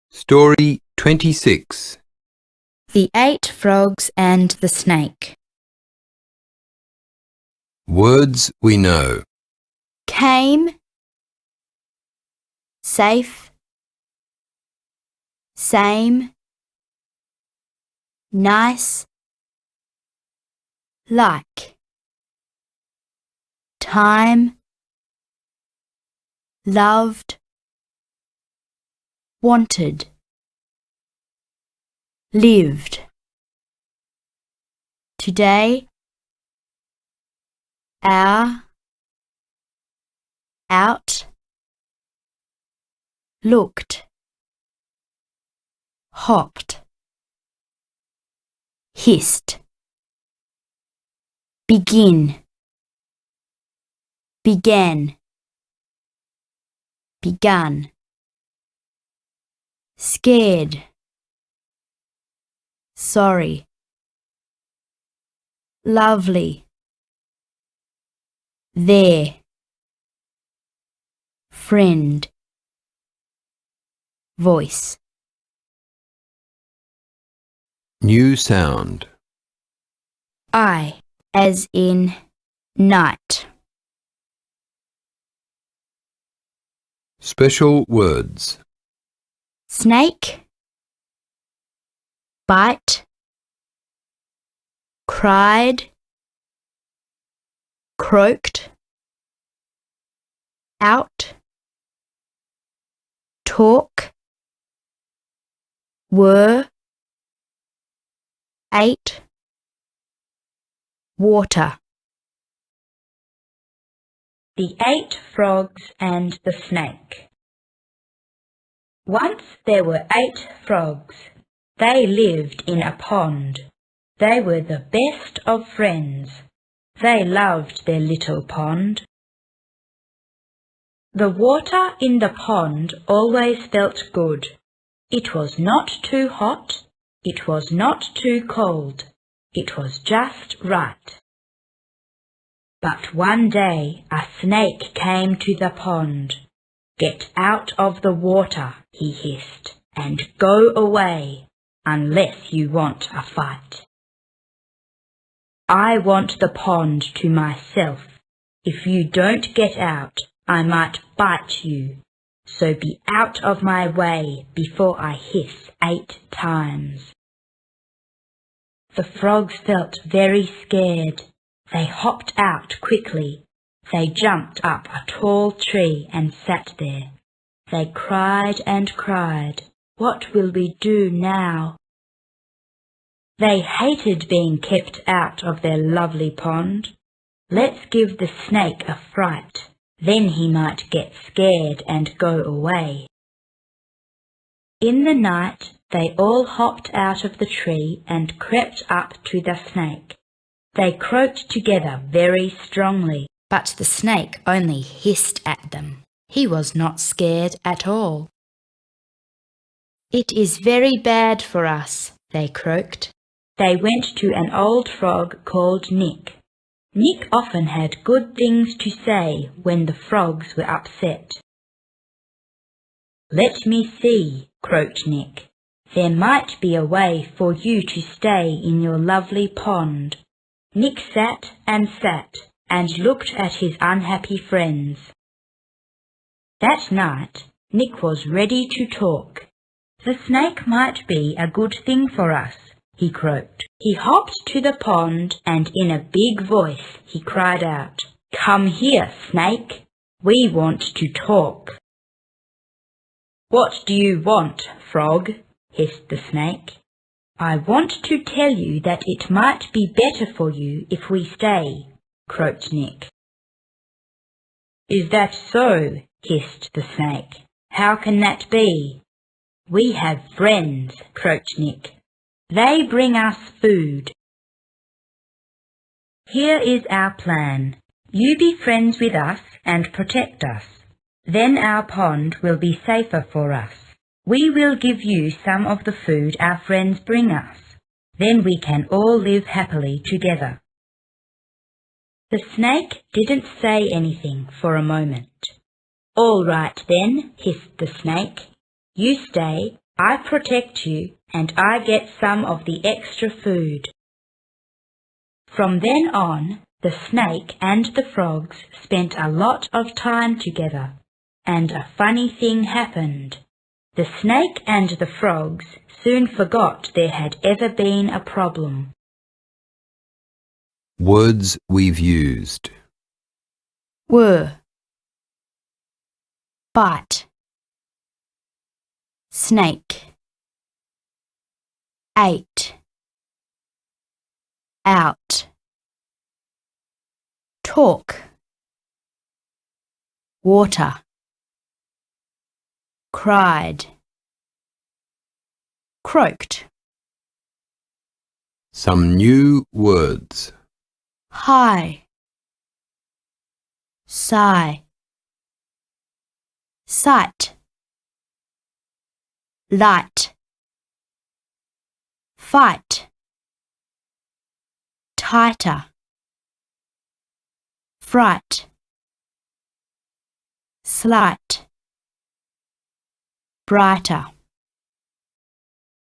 Story 26. The 8 Frogs and the Snake. Words we know. Came, safe, same, nice, like, time, loved, wanted, lived, today, our, out, looked, hopped, hissed, begin, began, begun, scared, sorry, lovely, there, friend, voice. New sound. I, as in night. Special words. Snake, bite, cried, croaked, out, talk, were, ate, water. The 8 Frogs and the Snake. Once there were 8 frogs. They lived in a pond. They were the best of friends. They loved their little pond. The water in the pond always felt good. It was not too hot. It was not too cold. It was just right. But one day a snake came to the pond. "Get out of the water," he hissed, "and go away, unless you want a fight. I want the pond to myself. If you don't get out, I might bite you. So be out of my way before I hiss 8 times." The frogs felt very scared. They hopped out quickly. They jumped up a tall tree and sat there. They cried and cried. What will we do now? They hated being kept out of their lovely pond. Let's give the snake a fright. Then he might get scared and go away. In the night, they all hopped out of the tree and crept up to the snake. They croaked together very strongly, But the snake only hissed at them. He was not scared at all. "It is very bad for us," they croaked. They went to an old frog called Nick. Nick often had good things to say when the frogs were upset. "Let me see," croaked Nick. "There might be a way for you to stay in your lovely pond." Nick sat and looked at his unhappy friends. That night, Nick was ready to talk. "The snake might be a good thing for us," he croaked. He hopped to the pond and in a big voice he cried out, "Come here, snake. We want to talk." "What do you want, frog?" hissed the snake. "I want to tell you that it might be better for you if we stay," croaked Nick. "Is that so?" hissed the snake. "How can that be?" "We have friends," croaked Nick. "They bring us food. Here is our plan. You be friends with us and protect us. Then our pond will be safer for us. We will give you some of the food our friends bring us. Then we can all live happily together." The snake didn't say anything for a moment. "All right then," hissed the snake. "You stay I protect you and I get some of the extra food. From then on, the snake and the frogs spent a lot of time together, and a funny thing happened. The snake and the frogs soon forgot there had ever been a problem. Words we've used. Were, bite, snake, ate, out, talk, water, cried, croaked. Some new words. High, sigh, sight, light, fight, tighter, fright, slight, brighter.